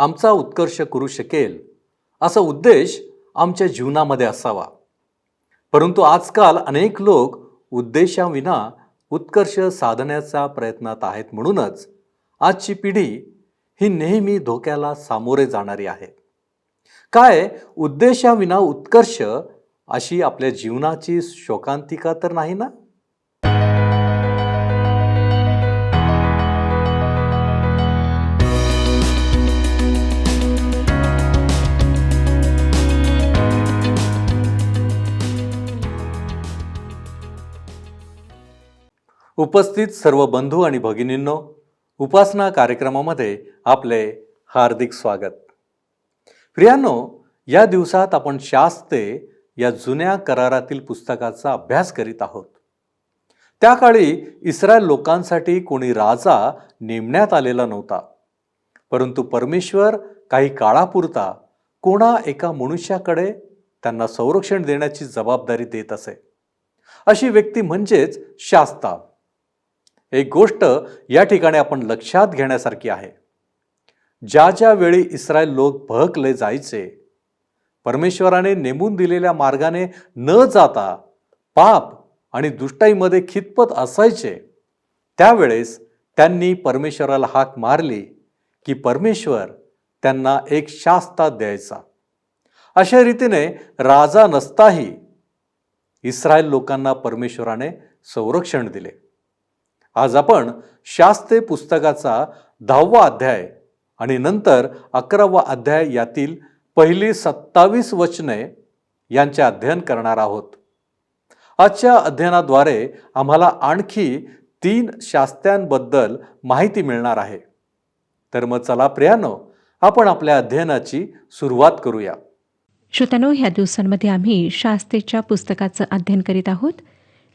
आमचा उत्कर्ष करू शकेल असा उद्देश आमच्या जीवनामध्ये असावा. परंतु आजकाल अनेक लोक उद्देशाविना उत्कर्ष साधण्याच्या प्रयत्नात आहेत. म्हणूनच आजची पिढी ही नेहमी धोक्याला सामोरे जाणारी आहे. काय उद्देशाविना उत्कर्ष अशी आपल्या जीवनाची शोकांतिका तर नाही ना? उपस्थित सर्व बंधू आणि भगिनींनो, उपासना कार्यक्रमामध्ये आपले हार्दिक स्वागत. प्रियांनो, या दिवसात आपण शास्त्रे या जुन्या करारातील पुस्तकाचा अभ्यास करीत आहोत. त्या काळी इस्रायल लोकांसाठी कोणी राजा नेमण्यात आलेला नव्हता, परंतु परमेश्वर काही काळापुरता कोणा एका मनुष्याकडे त्यांना संरक्षण देण्याची जबाबदारी देत असे. अशी व्यक्ती म्हणजेच शास्ता. एक गोष्ट या ठिकाणी आपण लक्षात घेण्यासारखी आहे. ज्या वेळी इस्रायल लोक भटकले जायचे, परमेश्वराने नेमून दिलेल्या मार्गाने न जाता पाप आणि दुष्टाईमध्ये खितपत असायचे, त्यावेळेस त्यांनी परमेश्वराला हाक मारली की परमेश्वर त्यांना एक शास्ता द्यायचा. अशा रीतीने राजा नसताही इस्रायल लोकांना परमेश्वराने संरक्षण दिले. आज आपण शास्त्रे पुस्तकाचा 10वा अध्याय आणि नंतर 11वा अध्याय यातील पहिली 27 वचने यांचे अध्ययन करणार आहोत. आजच्या अध्ययनाद्वारे आम्हाला आणखी 3 शास्त्यांबद्दल माहिती मिळणार आहे. तर मग चला प्रियांनो, आपण आपल्या अध्ययनाची सुरुवात करूया. श्रोत्यांनो, ह्या दिवसांमध्ये आम्ही शास्त्रेच्या पुस्तकाचं अध्ययन करीत आहोत.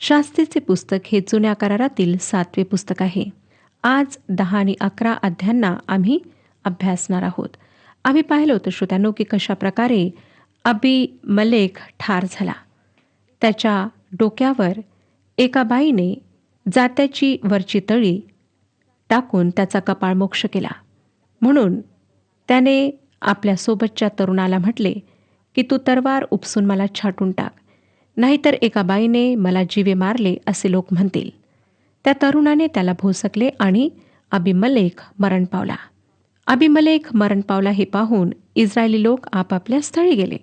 शास्त्रेचे पुस्तक हे जुन्या करारातील 7वे पुस्तक आहे. आज 10 आणि 11 अध्यायांना आम्ही अभ्यासणार आहोत. आम्ही पाहिलं होतं श्रोत्यांनो की कशा प्रकारे अबीमेलेक ठार झाला. त्याच्या डोक्यावर एका बाईने जात्याची वरची तळी टाकून त्याचा कपाळमोक्ष केला. म्हणून त्याने आपल्या सोबतच्या तरुणाला म्हटले की तू तरवार उपसून मला छाटून टाक, नाहीतर एका बाईने मला जीवे मारले असे लोक म्हणतील. त्या तरुणाने त्याला भोसकले आणि अबीमेलेक मरण पावला. अबीमेलेक मरण पावला हे पाहून इस्रायली लोक आपापल्या स्थळी गेले.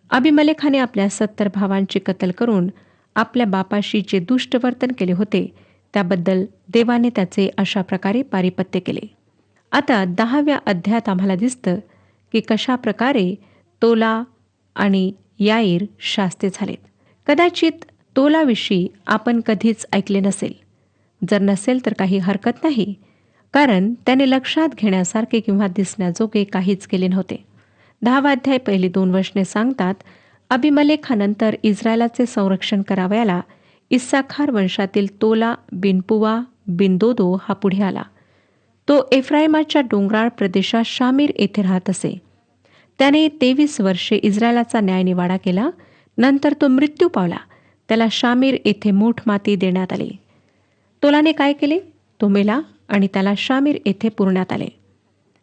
अबीमेलेकाने आपल्या 70 भावांची कत्तल करून आपल्या बापाशी जे दुष्ट वर्तन केले होते त्याबद्दल देवाने त्याचे अशा प्रकारे पारिपत्य केले. आता 10व्या अध्यायात आम्हाला दिसतं की कशा प्रकारे तोला आणि याईर शास्ते झालेत. कदाचित तोलाविषयी आपण कधीच ऐकले नसेल. जर नसेल तर काही हरकत नाही, कारण त्याने लक्षात घेण्यासारखे किंवा दिसण्याजोगे काहीच केले नव्हते. 10वा अध्याय पहिली 2 वचने सांगतात, अबीमेलेकानंतर इस्रायलाचे संरक्षण करावयाला इस्साखार वंशातील तोला बिन पुवा बिन दोदो हा पुढे आला. तो एफ्राईमाच्या डोंगराळ प्रदेशात शामीर येथे राहत असे. त्याने 23 वर्षे इस्रायलाचा न्यायनिवाडा केला. नंतर तो मृत्यू पावला. त्याला शामीर येथे मूठ माती देण्यात आली. तोलाने काय केले? तो मेला आणि त्याला शामीर येथे पुरण्यात आले.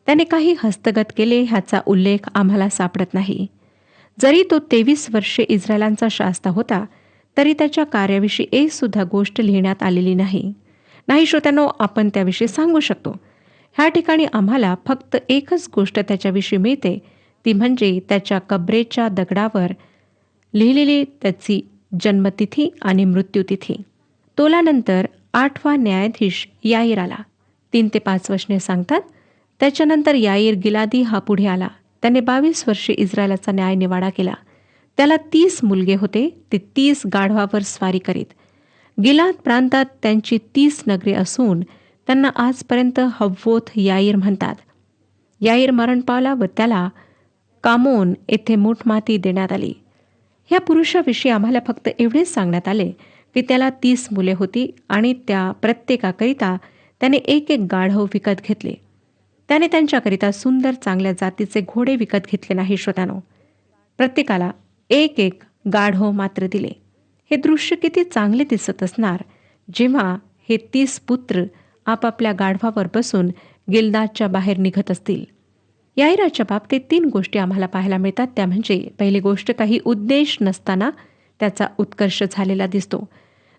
त्याने काही हस्तगत केले ह्याचा उल्लेख आम्हाला सापडत नाही. जरी तो 23 वर्षे इस्रायलांचा शास्ता होता, तरी त्याच्या कार्याविषयी एक सुद्धा गोष्ट लिहिण्यात आलेली नाही. श्रोत्यांनो, आपण त्याविषयी सांगू शकतो. ह्या ठिकाणी आम्हाला फक्त एकच गोष्ट त्याच्याविषयी मिळते, ती म्हणजे त्याच्या कबरेच्या दगडावर लिहिलेली त्याची जन्मतिथी आणि मृत्यूतिथी. तोलानंतर 8वा न्यायाधीश याईर आला. 3 ते 5 वचने सांगतात, त्याच्यानंतर याईर गिलादी हा पुढे आला. त्याने 22 वर्षे इस्रायलाचा न्यायनिवाडा केला. त्याला 30 मुलगे होते. ते 30 गाढवावर स्वारी करीत. गिलाद प्रांतात त्यांची 30 नगरे असून त्यांना आजपर्यंत हव्वोत याईर म्हणतात. याईर मरण पावला व त्याला कामोन येथे मूठमाती देण्यात आली. ह्या पुरुषाविषयी आम्हाला फक्त एवढेच सांगण्यात आले की त्याला 30 मुले होती आणि त्या प्रत्येकाकरिता त्याने एक गाढव विकत घेतले. त्याने त्यांच्याकरिता सुंदर चांगल्या जातीचे घोडे विकत घेतले नाही. श्रोत्यानो, प्रत्येकाला एक गाढव मात्र दिले. हे दृश्य किती चांगले दिसत असणार जेव्हा हे 30 पुत्र आपापल्या गाढवावर बसून गिल्गादच्या बाहेर निघत असतील. याईराच्या बाबतीत 3 गोष्टी आम्हाला पाहायला मिळतात. त्या म्हणजे पहिली गोष्ट, काही उद्देश नसताना त्याचा उत्कर्ष झालेला दिसतो.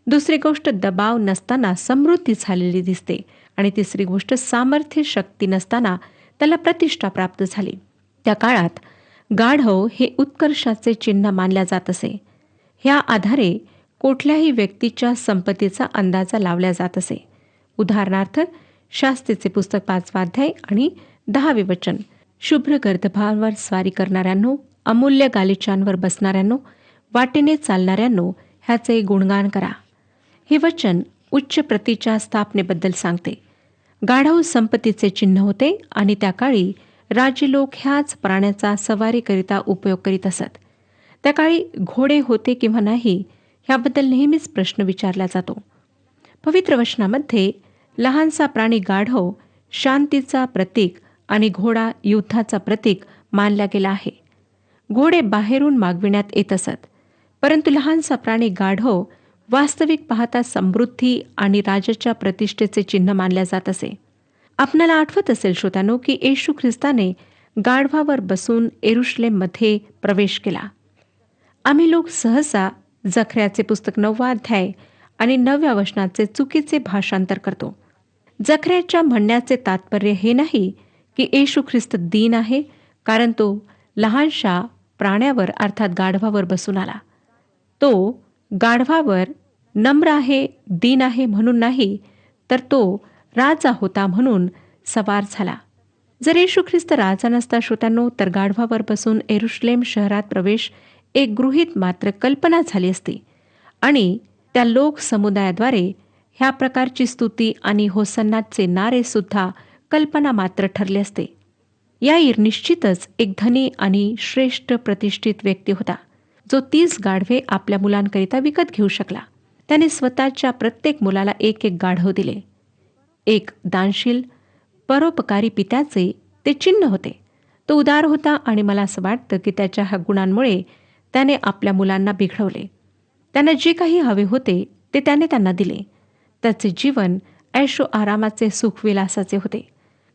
दुसरी गोष्ट, दबाव नसताना समृद्धी झालेली दिसते. आणि तिसरी गोष्ट, सामर्थ्य शक्ती नसताना त्याला प्रतिष्ठा प्राप्त झाली. त्या काळात गाढव हे उत्कर्षाचे चिन्ह मानल्या जात असे. ह्या आधारे कुठल्याही व्यक्तीच्या संपत्तीचा अंदाजा लावला जात असे. उदाहरणार्थ, शास्त्रीचे पुस्तक 5वा अध्याय आणि 10वे वचन, शुभ्र गर्दभावर स्वारी करणाऱ्यांनो, अमूल्य गालिचांवर बसणाऱ्यांनो, वाटेने चालणाऱ्यांनो, ह्याचे गुणगान करा. हे वचन उच्च प्रतीच्या स्थापनेबद्दल सांगते. गाढव संपत्तीचे चिन्ह होते आणि त्या काळी राजे लोक ह्याच प्राण्याचा सवारीकरिता उपयोग करीत असत. त्या काळी घोडे होते किंवा नाही ह्याबद्दल नेहमीच प्रश्न विचारला जातो. पवित्र वचनामध्ये लहानसा प्राणी गाढव शांतीचा प्रतीक आणि घोडा युद्धाचा प्रतीक मानला गेला आहे. घोडे बाहेरून मागविण्यात येत असत, परंतु लहानसा प्राणी गाढव वास्तविक पाहता समृद्धी आणि राजाच्या प्रतिष्ठेचे चिन्ह मानल्या जात असे. आपणाला आठवत असेल श्रोत्यानो, की येशू ख्रिस्ताने गाढवावर बसून येरुशलेममध्ये प्रवेश केला. आम्ही लोक सहसा जखर्याचे पुस्तक 9वा अध्याय आणि 9व्या वचनाचे चुकीचे भाषांतर करतो. जखर्याच्या म्हणण्याचे तात्पर्य हे नाही की येशू ख्रिस्त दीन आहे कारण तो लहानशा प्राण्यावर अर्थात गाढवावर बसून आला. तो गाढवावर नम्र आहे, दीन आहे म्हणून नाही, तर तो राजा होता म्हणून सवार झाला. जर येशू ख्रिस्त राजा नसता श्रोत्यांनो, तर गाढवावर बसून येरुशलेम शहरात प्रवेश एक गृहीत मात्र कल्पना झाली असती आणि त्या लोक समुदायाद्वारे ह्या प्रकारची स्तुती आणि होसन्नाचे नारे सुद्धा कल्पना मात्र ठरले असते. याईर निश्चितच एक धनी आणि श्रेष्ठ प्रतिष्ठित व्यक्ती होता, जो 30 गाढवे आपल्या मुलांकरिता विकत घेऊ शकला. त्याने स्वतःच्या प्रत्येक मुलाला एक गाढव दिले. एक दानशील परोपकारी पित्याचे ते चिन्ह होते. तो उदार होता आणि मला असं वाटतं की त्याच्या ह्या गुणांमुळे त्याने आपल्या मुलांना बिघडवले. त्यांना जे काही हवे होते ते त्याने त्यांना दिले. त्याचे जीवन ऐशो आरामाचे सुखविलासाचे होते.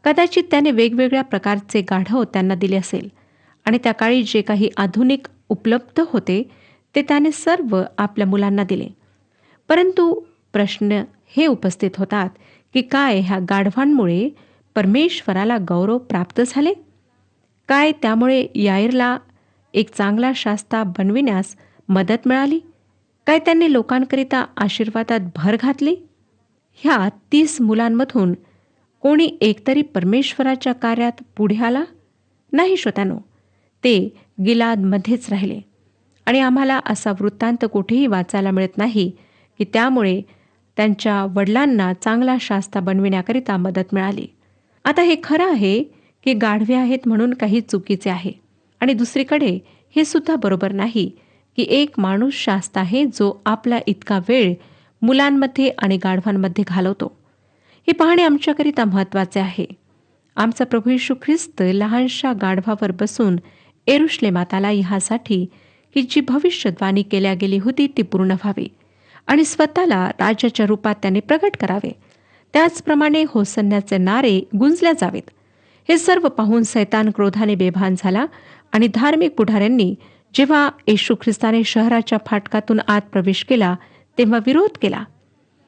कदाचित त्याने वेगवेगळ्या प्रकारचे गाढव त्यांना दिले असेल आणि त्या काळी जे काही आधुनिक उपलब्ध होते ते त्याने सर्व आपल्या मुलांना दिले. परंतु प्रश्न हे उपस्थित होतात की काय ह्या गाढवांमुळे परमेश्वराला गौरव प्राप्त झाले? काय त्यामुळे याईरला एक चांगला शास्ता बनविण्यास मदत मिळाली? काय त्यांनी लोकांकरिता आशीर्वादात भर घातली? ह्या 30 मुलांमधून कोणी एकतरी परमेश्वराच्या कार्यात पुढे आला? नाही श्रोत्यानो, ते गिलादमध्येच राहिले आणि आम्हाला असा वृत्तांत कुठेही वाचायला मिळत नाही की त्यामुळे त्यांच्या वडिलांना चांगला शास्ता बनविण्याकरिता मदत मिळाली. आता हे खरं आहे की गाढवे आहेत म्हणून काही चुकीचे आहे आणि दुसरीकडे हे सुद्धा बरोबर नाही की एक माणूस शास्ता आहे जो आपला इतका वेळ मुलांमध्ये आणि गाढवांमध्ये घालवतो. हे पाहणे आमच्याकरिता महत्त्वाचे आहे. आमचा प्रभू येशू ख्रिस्त लहानशा गाढवावर बसून येरुशलेमात आला ह्यासाठी की जी भविष्यवाणी केल्या गेली होती ती पूर्ण व्हावी आणि स्वतःला राजाच्या रूपात त्याने प्रगट करावे. त्याचप्रमाणे होसन्याचे नारे गुंजल्या जावेत. हे सर्व पाहून सैतान क्रोधाने बेभान झाला आणि धार्मिक पुढाऱ्यांनी जेव्हा येशू ख्रिस्ताने शहराच्या फाटकातून आत प्रवेश केला तेव्हा विरोध केला.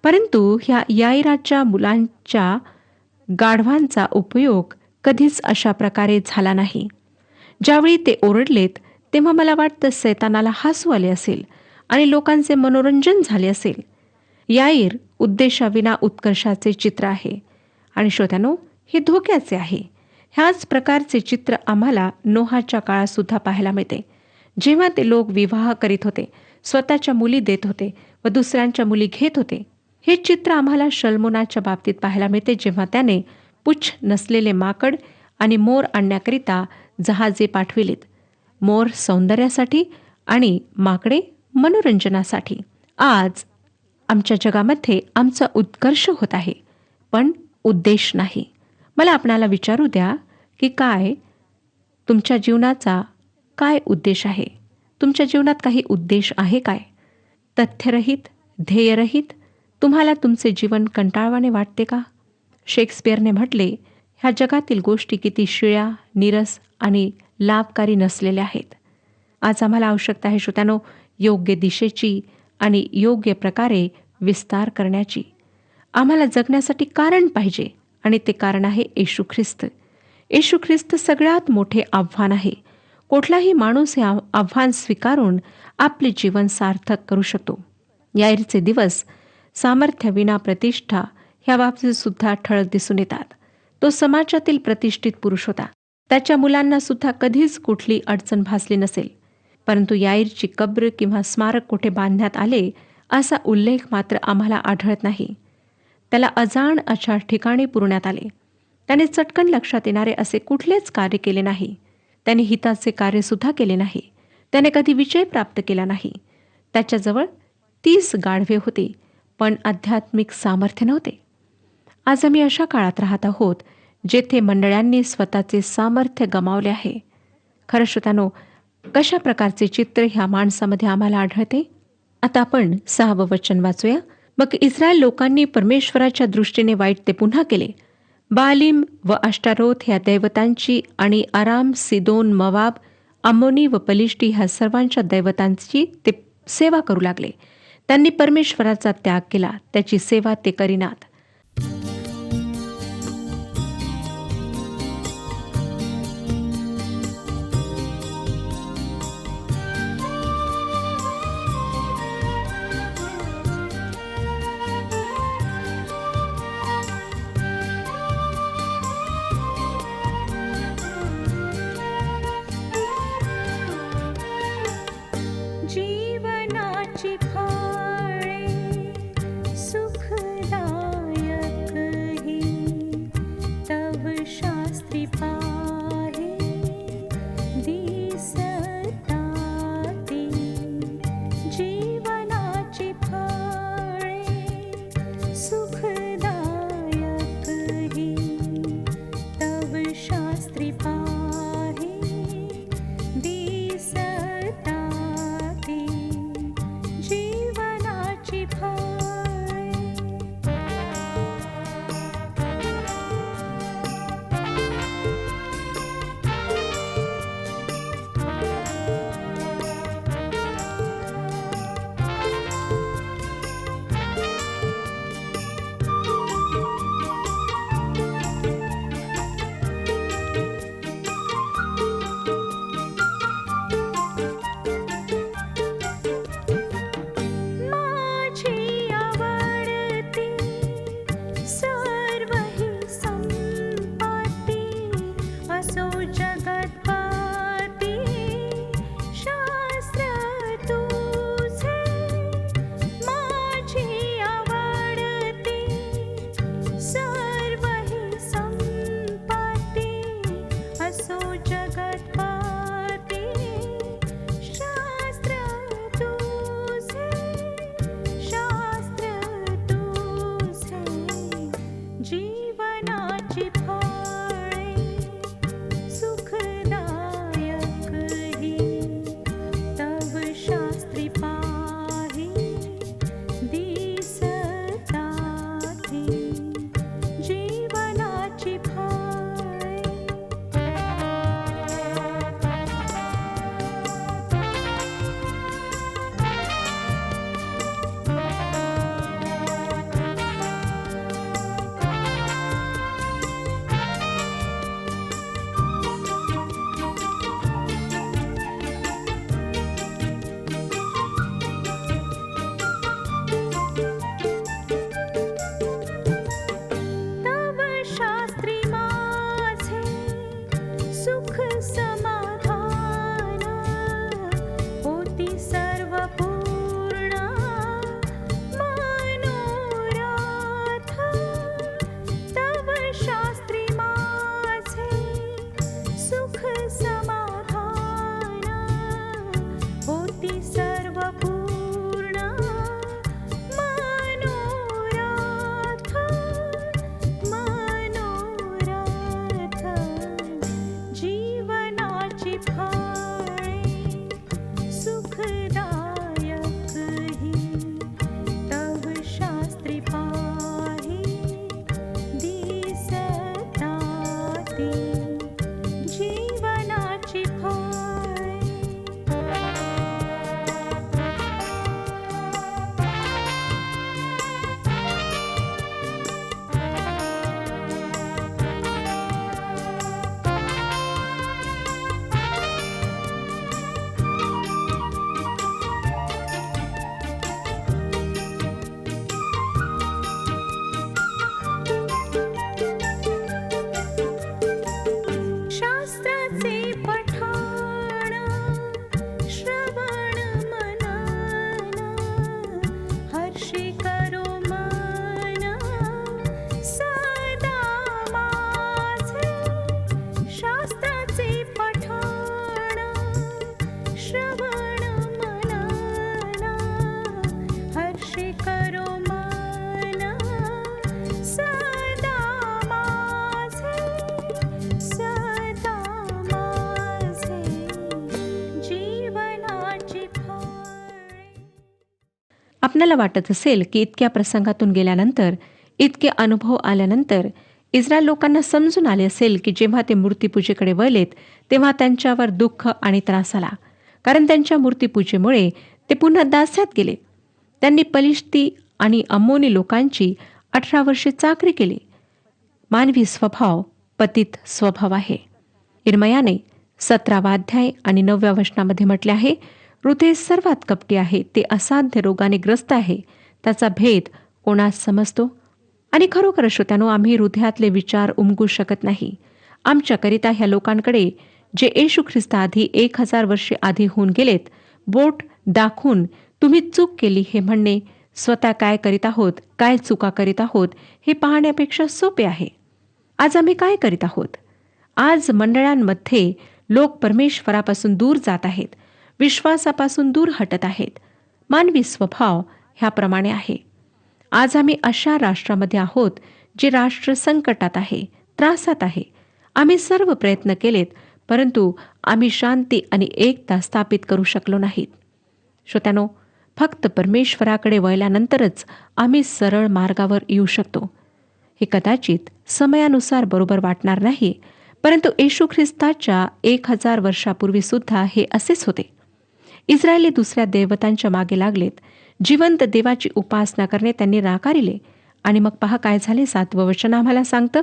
परंतु ह्या याईराच्या मुलांच्या गाढवांचा उपयोग कधीच अशा प्रकारे झाला नाही. ज्यावेळी ते ओरडलेत तेव्हा मला वाटतं सैतानाला हसू आले असेल आणि लोकांचे मनोरंजन झाले असेल. याईर उद्देशाविना उत्कर्षाचे चित्र आहे आणि श्रोत्यानो, हे धोक्याचे आहे. ह्याच प्रकारचे चित्र आम्हाला नोहाच्या काळात सुद्धा पाहायला मिळते. जेव्हा ते लोक विवाह करीत होते, स्वतःच्या मुली देत होते व दुसऱ्यांच्या मुली घेत होते. हे चित्र आम्हाला शल्मोनाच्या बाबतीत पाहायला मिळते, जेव्हा त्याने पुच्छ नसलेले माकड आणि मोर आणण्याकरिता जहाजे पाठविलीत. मोर सौंदर्यासाठी आणि माकडे मनोरंजनासाठी. आज आमच्या जगामध्ये आमचा उत्कर्ष होत आहे, पण उद्देश नाही. मला आपणाला विचारू द्या की काय तुमच्या जीवनाचा काय उद्देश आहे? तुमच्या जीवनात काही उद्देश आहे काय? तथ्यरहित, ध्येयरहित तुम्हाला तुमचे जीवन कंटाळवाणे वाटते का? शेक्सपियरने म्हटले, ह्या जगातील गोष्टी किती शिळ्या, नीरस आणि लाभकारी नसलेल्या आहेत. आज आम्हाला आवश्यकता आहे श्रोत्यानो, योग्य दिशेची आणि योग्य प्रकारे विस्तार करण्याची. आम्हाला जगण्यासाठी कारण पाहिजे आणि ते कारण आहे येशू ख्रिस्त. येशू ख्रिस्त सगळ्यात मोठे आव्हान आहे. कुठलाही माणूस हे आव्हान स्वीकारून आपले जीवन सार्थक करू शकतो. याईरचे दिवस सामर्थ्यविना प्रतिष्ठा ह्या बाबतीत सुद्धा ठळक दिसून येतात. तो समाजातील प्रतिष्ठित पुरुष होता. त्याच्या मुलांना सुद्धा कधीच कुठली अडचण भासली नसेल. परंतु याईरची कब्र किंवा स्मारक कुठे बांधण्यात आले असा उल्लेख मात्र आम्हाला आढळत नाही. त्याला अजाण अशा ठिकाणी पुरण्यात आले. त्याने चटकन लक्षात येणारे असे कुठलेच कार्य केले नाही. त्याने हिताचे कार्य सुद्धा केले नाही. त्याने कधी विजय प्राप्त केला नाही. त्याच्याजवळ 30 गाढवे होते, पण आध्यात्मिक सामर्थ्य नव्हते. आज आम्ही अशा काळात राहत आहोत जेथे मंडळांनी स्वतःचे सामर्थ्य गमावले आहे. खरं श्रोत्यानो, कशा प्रकारचे चित्र ह्या माणसामध्ये आम्हाला आढळते. आता आपण 6वं वचन वाचूया. मग इस्रायल लोकांनी परमेश्वराच्या दृष्टीने वाईट ते पुन्हा केले. बालिम व अष्टारोथ ह्या दैवतांची आणि आराम, सिदोन, मवाब, अम्मोनी व पलिष्टी ह्या सर्वांच्या दैवतांची ते सेवा करू लागले. त्यांनी परमेश्वराचा त्याग केला, त्याची सेवा ते करीनात. जीवनाची फळे सुखदायक ही तव शास्त्री पाहे दिसताती. जीवनाची फळे सुखदायक ही तव शास्त्री पाहे दिसताती. जीवनाची फळे. आपल्याला वाटत असेल की इतक्या प्रसंगातून गेल्यानंतर, इतके अनुभव आल्यानंतर इस्रायल लोकांना समजून आले असेल की जेव्हा ते मूर्तीपूजेकडे वळलेत तेव्हा त्यांच्यावर दुःख आणि त्रास आला, कारण त्यांच्या मूर्तीपूजेमुळे ते पुन्हा दास्यात गेले. त्यांनी पलिश्ती आणि अम्मोनी लोकांची 18 वर्षे चाकरी केली. मानवी स्वभाव पतित स्वभाव आहे. इर्मयाने 17वा अध्याय आणि 9व्या वचनामध्ये म्हटले आहे, हृदय सर्वात कपटी आहे, ते असाध्य रोगाने ग्रस्त आहे, त्याचा भेद कोणास समजतो? आणि खरोखर श्रोत्यानो, आम्ही हृदयातले विचार उमगू शकत नाही. आमच्याकरिता ह्या लोकांकडे जे येशू ख्रिस्ताआधी 1000 वर्षे आधी होऊन गेलेत, बोट दाखवून तुम्ही चूक केली हे म्हणणे स्वतः काय करीत आहोत, काय चुका करीत आहोत हे पाहण्यापेक्षा सोपे आहे. आज आम्ही काय करीत आहोत? आज मंडळांमध्ये लोक परमेश्वरापासून दूर जात आहेत, विश्वासापासून दूर हटत आहेत. मानवी स्वभाव ह्याप्रमाणे आहे. आज आम्ही अशा राष्ट्रामध्ये आहोत जे राष्ट्र संकटात आहे, त्रासात आहे. आम्ही सर्व प्रयत्न केलेत, परंतु आम्ही शांती आणि एकता स्थापित करू शकलो नाहीत. श्रोत्यानो, फक्त परमेश्वराकडे वळल्यानंतरच आम्ही सरळ मार्गावर येऊ शकतो. हे कदाचित समयानुसार बरोबर वाटणार नाही, परंतु येशू ख्रिस्ताच्या 1000 वर्षापूर्वी सुद्धा हे असेच होते. इस्रायली दुसऱ्या देवतांच्या मागे लागलेत. जिवंत देवाची उपासना करणे त्यांनी नाकारिले. आणि मग पहा काय झाले. 7वं वचन आम्हाला सांगतं,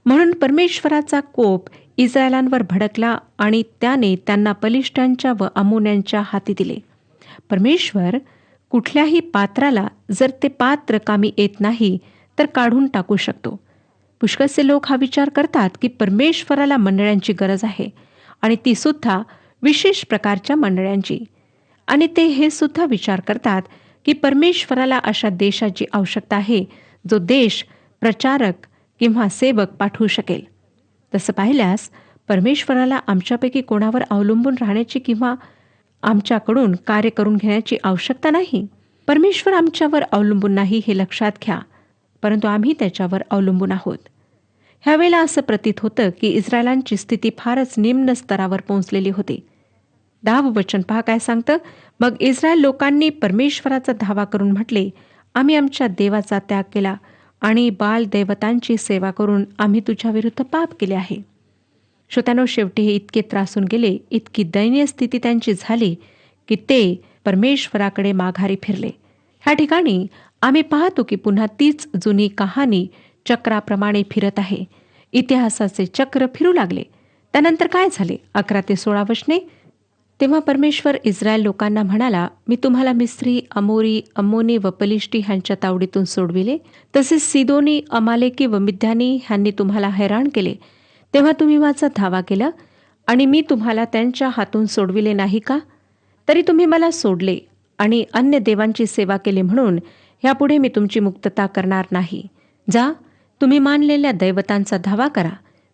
म्हणून परमेश्वराचा कोप इस्रायलांवर भडकला आणि त्याने त्यांना पलिष्ठांच्या व अम्मोन्यांच्या हाती दिले. परमेश्वर कुठल्याही पात्राला जर ते पात्र कामी येत नाही तर काढून टाकू शकतो. पुष्कळसे लोक हा विचार करतात की परमेश्वराला मंडळांची गरज आहे, आणि ती सुद्धा विशेष प्रकारच्या मंडळांची. आणि ते हे सुद्धा विचार करतात की परमेश्वराला अशा देशाची आवश्यकता आहे जो देश प्रचारक किंवा सेवक पाठवू शकेल. तसं पाहिल्यास परमेश्वराला आमच्यापैकी कोणावर अवलंबून राहण्याची किंवा आमच्याकडून कार्य करून घेण्याची आवश्यकता नाही. परमेश्वर आमच्यावर अवलंबून नाही हे लक्षात घ्या, परंतु आम्ही त्याच्यावर अवलंबून आहोत. ह्यावेळेला असं प्रतीत होतं की इस्रायलांची स्थिती फारच निम्न स्तरावर पोहोचलेली होती. 10वं वचन पहा काय सांगतं, मग इस्रायल लोकांनी परमेश्वराचा धावा करून म्हटले, आम्ही आमच्या देवाचा त्याग केला आणि बाल देवतांची सेवा करून आम्ही तुझ्या विरुद्ध पाप केले आहे. श्रोत्यानो, शेवटी हे इतके त्रासून गेले, इतकी दयनीय स्थिती त्यांची झाली की ते परमेश्वराकडे माघारी फिरले. ह्या ठिकाणी आम्ही पाहतो की पुन्हा तीच जुनी कहाणी चक्राप्रमाणे फिरत आहे. इतिहासाचे चक्र फिरू लागले. त्यानंतर काय झाले? 11 ते 16 वचने. तेव्हा परमेश्वर इस्रायल लोकांना म्हणाला, मी तुम्हाला मिस्री, अमोरी, अम्मोनी व पलिष्टी ह्यांच्या तावडीतून सोडविले. तसेच सिदोनी, अमालेकी व मिद्यानी ह्यांनी तुम्हाला हैराण केले. तेव्हा तुम्ही माझा धावा केला आणि मी तुम्हाला त्यांच्या हातून सोडविले नाही का? तरी तुम्ही मला सोडले आणि अन्य देवांची सेवा केली, म्हणून ह्यापुढे मी तुमची मुक्तता करणार नाही. जा, तुम्ही मानलेल्या दैवतांचा धावा करा.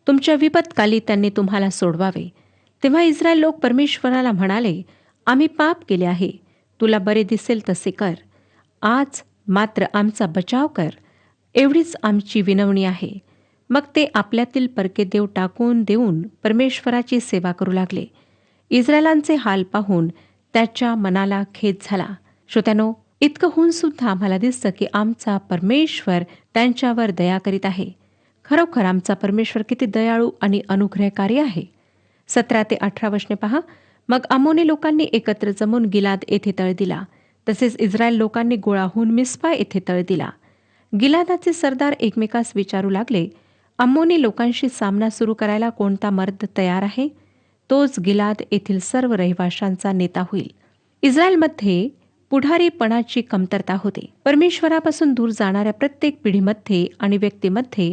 तुमच्या विपत्काली त्यांनी तुम्हाला सोडवावे. तेव्हा इस्रायल लोक परमेश्वराला म्हणाले, आम्ही पाप केले आहे, तुला बरे दिसेल तसे कर. आज मात्र आमचा बचाव कर, एवढीच आमची विनवणी आहे. मग ते आपल्यातील परके देव टाकून देऊन परमेश्वराची सेवा करू लागले. इस्रायलांचे हाल पाहून त्याच्या मनाला खेद झाला. श्रोत्यानो, इतकं होऊन सुद्धा आम्हाला दिसतं की आमचा परमेश्वर त्यांच्यावर दया करीत आहे. खरोखर आमचा परमेश्वर किती दयाळू आणि अनुग्रहकारी आहे. 17 ते 18 वचने पहा. मग अम्मोनी लोकांनी एकत्र जमून गिलाद येथे तळ दिला. तसेच इस्रायल लोकांनी गोळा होऊन मिस्पा येथे तळ दिला. गिलादाचे सरदार एकमेकास विचारू लागले, अम्मोनी लोकांशी सामना सुरू करायला कोणता मर्द तयार आहे? तोच गिलाद येथील सर्व रहिवाशांचा नेता होईल. इस्रायलमध्ये पुढारीपणाची कमतरता होती. परमेश्वरापासून दूर जाणाऱ्या प्रत्येक पिढीमध्ये आणि व्यक्तीमध्ये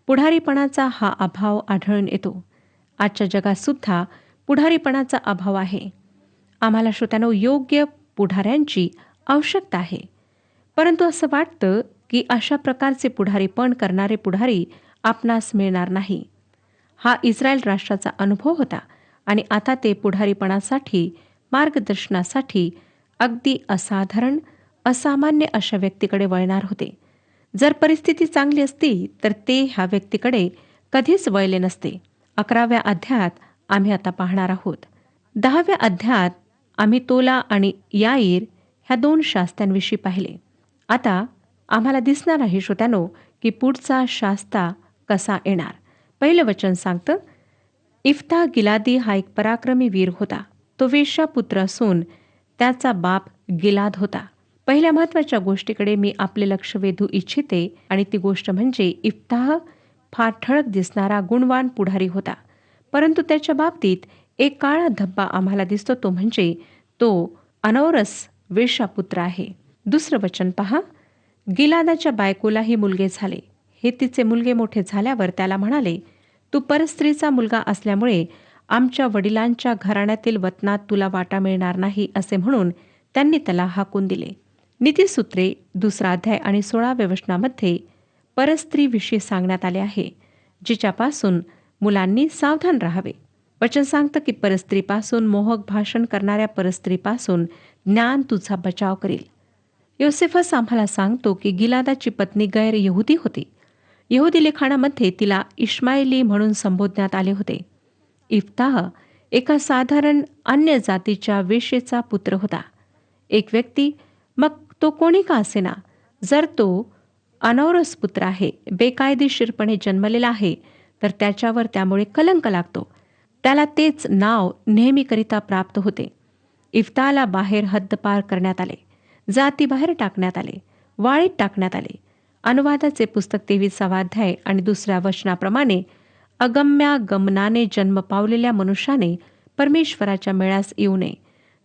पुढारीपणाचा हा अभाव आढळून येतो. आजच्या जगात सुद्धा पुढारीपणाचा अभाव आहे. आम्हाला श्रोत्यानो योग्य पुढाऱ्यांची आवश्यकता आहे. परंतु असं वाटतं की अशा प्रकारचे पुढारीपण करणारे पुढारी आपणास मिळणार नाही. हा इस्रायल राष्ट्राचा अनुभव होता आणि आता ते पुढारीपणासाठी, मार्गदर्शनासाठी अगदी असाधारण, असामान्य अशा व्यक्तीकडे वळणार होते. जर परिस्थिती चांगली असती तर ते ह्या व्यक्तीकडे कधीच वळले नसते. 11व्या अध्यायात आम्ही आता पाहणार आहोत. 10व्या अध्यायात आम्ही तोला आणि याईर ह्या 2 शास्त्यांविषयी पाहिले. आता आम्हाला दिसणार आहे श्रोत्यानो की पुढचा शास्ता कसा येणार. पहिलं वचन सांगतं, इफ्ता गिलादी हा एक पराक्रमी वीर होता. तो वेश्यापुत्र असून त्याचा बाप गिलाद होता. पहिल्या महत्त्वाच्या गोष्टीकडे मी आपले लक्ष वेधू इच्छिते आणि ती गोष्ट म्हणजे इफ्ताह फार ठळक दिसणारा गुणवान पुढारी होता. परंतु त्याच्या बाबतीत एक काळा धब्बा आम्हाला दिसतो, तो म्हणजे तो अनौरस वेश्यापुत्र आहे. दुसरं वचन पहा, गिलादाच्या बायकोलाही मुलगे झाले. हे तिचे मुलगे मोठे झाल्यावर त्याला म्हणाले, तू परस्त्रीचा मुलगा असल्यामुळे आमच्या वडिलांच्या घराण्यातील वतनात तुला वाटा मिळणार नाही, असे म्हणून त्यांनी त्याला हाकून दिले. नीतिसूत्रे 2 अध्याय आणि 16व्या वचनामध्ये परस्त्रीविषयी सांगण्यात आले आहे, जिच्यापासून मुलांनी सावधान राहावे. वचन सांगतं की परस्त्रीपासून, मोहक भाषण करणाऱ्या परस्त्रीपासून ज्ञान तुझा बचाव करील. योसेफस आम्हाला सांगतो की गिलादाची पत्नी गैर यहुदी होती. यहुदी लिखाणामध्ये तिला इश्माएली म्हणून संबोधण्यात आले होते. इफ्ताह एका साधारण अन्य जातीच्या वेश्येचा पुत्र होता. एक व्यक्ती, मग तो कोणी का असेना, जर तो अनौरस पुत्र आहे, बेकायदेशीरपणे जन्मलेला आहे, तर त्याच्यावर त्यामुळे कलंक लागतो. त्याला तेच नाव नेहमीकरिता प्राप्त होते. इफ्ताहला बाहेर हद्दपार करण्यात आले, जातीबाहेर टाकण्यात आले, वाळीत टाकण्यात आले. अनुवादाचे पुस्तक 23वा अध्याय आणि 2ऱ्या वचनाप्रमाणे अगम्यागमनाने जन्म पावलेल्या मनुष्याने परमेश्वराच्या मेळास येऊ नये.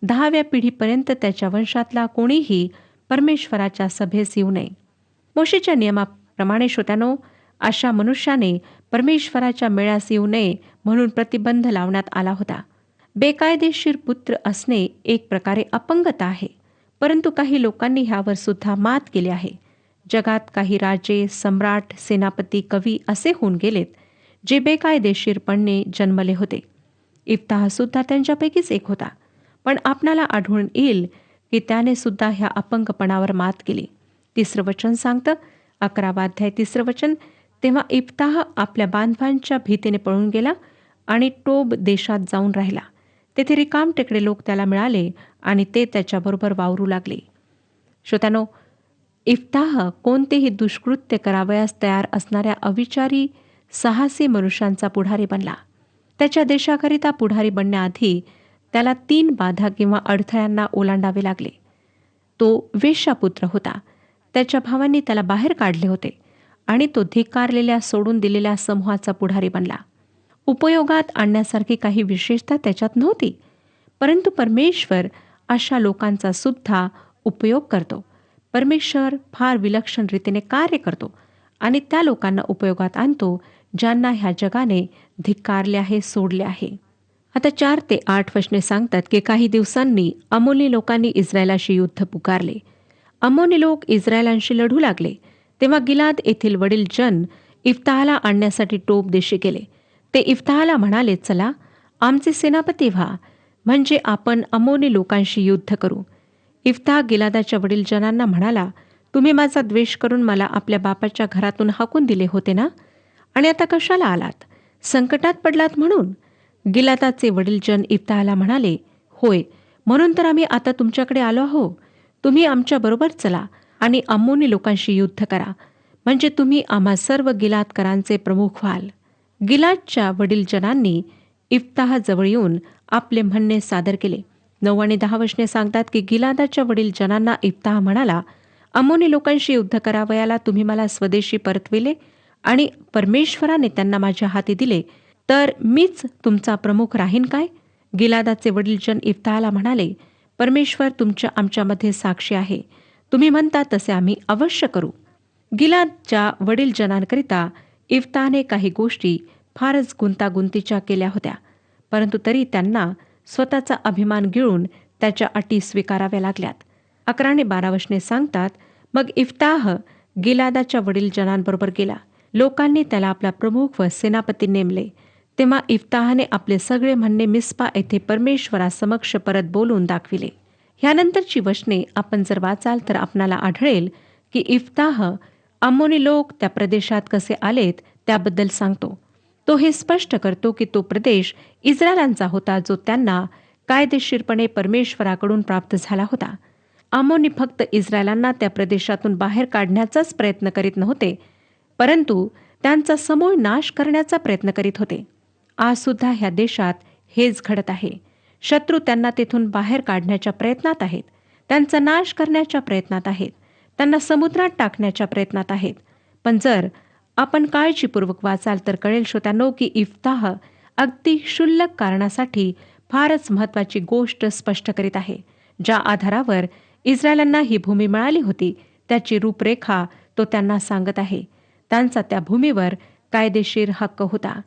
10व्या पिढीपर्यंत त्याच्या वंशातला कोणीही परमेश्वराच्या सभेस येऊ नये. मोशेच्या नियमाप्रमाणे श्रोत्यानो, अशा मनुष्याने परमेश्वराच्या मेळास येऊ नये म्हणून प्रतिबंध लावण्यात आला होता. बेकायदेशीर पुत्र असणे एक प्रकारे अपंगता आहे, परंतु काही लोकांनी ह्यावर सुद्धा मात केली आहे. जगात काही राजे, सम्राट, सेनापती, कवी असे होऊन गेलेत जे बेकायदेशीरपणे जन्मले होते. इफ्ताह सुद्धा त्यांच्यापैकीच एक होता. पण आपणाला आढळून येईल की त्याने सुद्धा ह्या अपंगपणावर मात केली. 3रं वचन सांगतं, 11वा अध्याय 3रं वचन, तेव्हा इफ्ताह आपल्या बांधवांच्या भीतीने पळून गेला आणि टोब देशात जाऊन राहिला. तेथे रिकामटेकडे लोक त्याला मिळाले आणि ते त्याच्याबरोबर वावरू लागले. श्रोत्यानो, इफ्ताह कोणतेही दुष्कृत्य करावयास तयार असणाऱ्या अविचारी साहसी मनुष्यांचा पुढारी बनला. त्याच्या देशाकरिता पुढारी बनण्याआधी त्याला 3 बाधा किंवा अडथळ्यांना ओलांडावे लागले. तो वेश्यापुत्र होता. त्याच्या भावांनी त्याला बाहेर काढले होते आणि तो धिक्कारलेल्या, सोडून दिलेल्या समूहाचा पुढारी बनला. उपयोगात आणण्यासारखी काही विशेषता त्याच्यात नव्हती, परंतु परमेश्वर अशा लोकांचा सुद्धा उपयोग करतो. परमेश्वर फार विलक्षण रीतीने कार्य करतो आणि त्या लोकांना उपयोगात आणतो ज्यांना ह्या जगाने धिक्कारले आहे, सोडले आहे. आता 4 ते 8 वचने सांगतात की काही दिवसांनी अमोनी लोकांनी इस्रायलाशी युद्ध पुकारले. अमोनी लोक इस्रायलांशी लढू लागले. तेव्हा गिलाद येथील वडील जन इफ्ताहाला आणण्यासाठी टोब देशी गेले. ते इफ्ताहाला म्हणाले, चला आमचे सेनापती व्हा, म्हणजे आपण अमोनी लोकांशी युद्ध करू. इफ्ताह गिलादाच्या वडील जनांना म्हणाला, तुम्ही माझा द्वेष करून मला आपल्या बापाच्या घरातून हाकून दिले होते ना, आणि आता कशाला आलात? संकटात पडलात म्हणून? गिलादाचे वडील जन इफ्ताहाला म्हणाले, होय, म्हणून तर आम्ही आता तुमच्याकडे आलो आहो. तुम्ही आमच्याबरोबर चला आणि अम्मोनी लोकांशी युद्ध करा, म्हणजे तुम्ही आम्हा सर्व गिलादकरांचे प्रमुख व्हाल. गिलादच्या वडील जनांनी इफ्ताह जवळ येऊन आपले म्हणणे सादर केले. 9 आणि 10 वचने सांगतात की गिलादाच्या वडील जनांना इफ्ताह म्हणाला, अम्मोनी लोकांशी युद्ध करावयाला तुम्ही मला स्वदेशी परतविले आणि परमेश्वराने त्यांना माझ्या हाती दिले, तर मीच तुमचा प्रमुख राहीन काय? गिलादाचे वडील जन इफ्ताहाला म्हणाले, परमेश्वर तुमच्या आमच्यामध्ये साक्षी आहे. तुम्ही म्हणता तसे आम्ही अवश्य करू. गिलादच्या वडील जनांकरिता इफ्ताहने काही गोष्टी फारच गुंतागुंतीच्या केल्या होत्या, परंतु तरी त्यांना स्वतःचा अभिमान गिळून त्याच्या अटी स्वीकाराव्या लागल्यात. 11 आणि 12 वचने सांगतात, मग इफ्ताह गिलादाच्या वडील जनांबरोबर गेला. लोकांनी त्याला आपला प्रमुख व सेनापती नेमले. तेव्हा इफ्ताहने आपले सगळे म्हणणे मिस्पा येथे परमेश्वरासमक्ष परत बोलून दाखविले. ह्यानंतरची वचने आपण जर वाचाल तर आपणाला आढळेल की इफ्ताह अम्मोनी लोक त्या प्रदेशात कसे आलेत त्याबद्दल सांगतो. तो हे स्पष्ट करतो की तो प्रदेश इस्रायलांचा होता, जो त्यांना कायदेशीरपणे परमेश्वराकडून प्राप्त झाला होता. आमोनी फक्त इस्रायलांना त्या प्रदेशातून बाहेर काढण्याचाच प्रयत्न करीत नव्हते, परंतु त्यांचा समूळ नाश करण्याचा प्रयत्न करीत होते. आज सुद्धा ह्या देशात हेच घडत आहे. शत्रू त्यांना तेथून बाहेर काढण्याच्या प्रयत्नात आहेत. त्यांचा नाश करण्याच्या प्रयत्नात आहेत. त्यांना समुद्रात टाकण्याच्या प्रयत्नात आहेत. पण जर आपण काळजीपूर्वक वाचाल तर कळेल श्रोत्यांनो की इफ्ताह अगदी क्षुल्लक कारणासाठी फारच महत्त्वाची गोष्ट स्पष्ट करीत आहे. ज्या आधारावर इस्रायलांना ही भूमी मिळाली होती त्याची रूपरेखा तो त्यांना सांगत आहे. त्यांचा त्या भूमीवर कायदेशीर हक्क होता.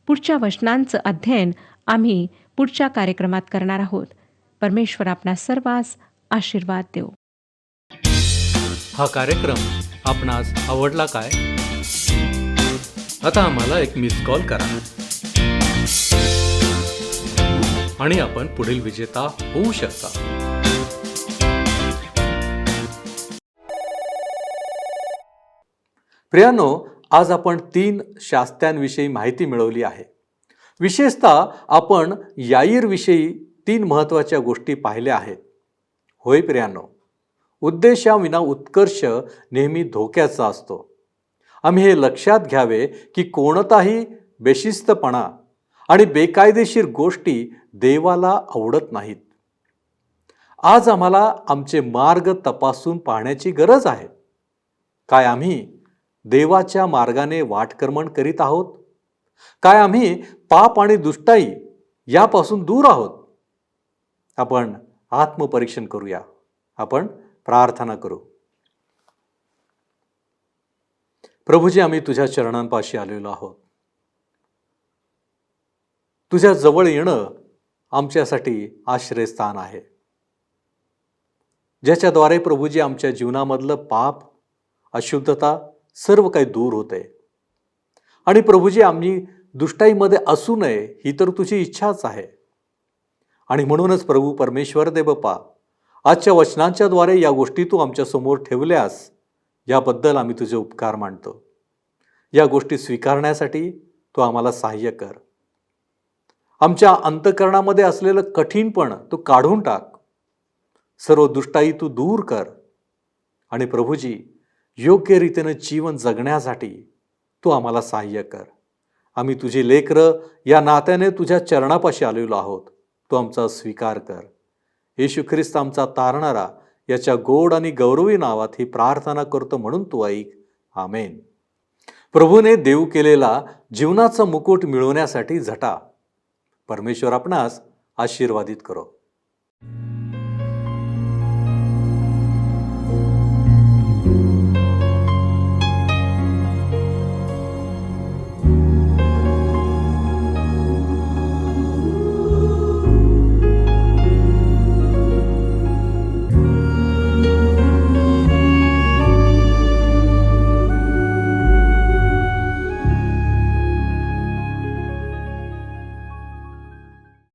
पुढच्या वचनांचं अध्ययन आम्ही पुढच्या कार्यक्रमात करणार आहोत. परमेश्वर आपणा सर्वांस आशीर्वाद देव. हा कार्यक्रम आपणास आवडला काय? आता आम्हाला एक मिस कॉल करा आणि आपण पुढील विजेता होऊ शकता. प्रियानो, आज आपण 3 शास्त्यांविषयी माहिती मिळवली आहे. विशेषतः आपण याईरविषयी 3 महत्त्वाच्या गोष्टी पाहिल्या आहेत. होय प्रियानो, उद्देशाविना उत्कर्ष नेहमी धोक्याचा असतो. आम्ही हे लक्षात घ्यावे की कोणताही बेशिस्तपणा आणि बेकायदेशीर गोष्टी देवाला आवडत नाहीत. आज आम्हाला आमचे मार्ग तपासून पाहण्याची गरज आहे. काय आम्ही देवाच्या मार्गाने वाटकर्मण करीत आहोत? काय आम्ही पाप आणि दुष्टाई यापासून दूर आहोत? आपण आत्मपरीक्षण करूया. आपण प्रार्थना करू. प्रभूजी, आम्ही तुझ्या चरणांपाशी आलेलो आहोत. तुझ्या जवळ येणं आमच्यासाठी आश्रयस्थान आहे, ज्याच्याद्वारे प्रभूजी आमच्या जीवनामधलं पाप, अशुद्धता सर्व काही दूर होते. आणि प्रभूजी, आम्ही दुष्टाईमध्ये असू नये ही तर तुझी इच्छाच आहे. आणि म्हणूनच प्रभू परमेश्वर दे बाप्पा, आजच्या वचनांच्या द्वारे या गोष्टी तू आमच्या समोर ठेवल्यास याबद्दल आम्ही तुझे उपकार मानतो. या गोष्टी स्वीकारण्यासाठी तू आम्हाला सहाय्य कर. आमच्या अंतःकरणामध्ये असलेलं कठीणपण तू काढून टाक. सर्व दुष्टाई तू दूर कर. आणि प्रभूजी, योग्य रीतीने जीवन जगण्यासाठी तू आम्हाला सहाय्य कर. आम्ही तुझी लेकरं या नात्याने तुझ्या चरणापाशी आलेलो आहोत. तू आमचा स्वीकार कर. येशू ख्रिस्त आमचा तारणारा याच्या गोड आणि गौरवी नावात ही प्रार्थना करतो म्हणून तू ऐक. आमेन. प्रभूने देऊ केलेला जीवनाचा मुकुट मिळवण्यासाठी झटा. परमेश्वर आपणास आशीर्वादित करो.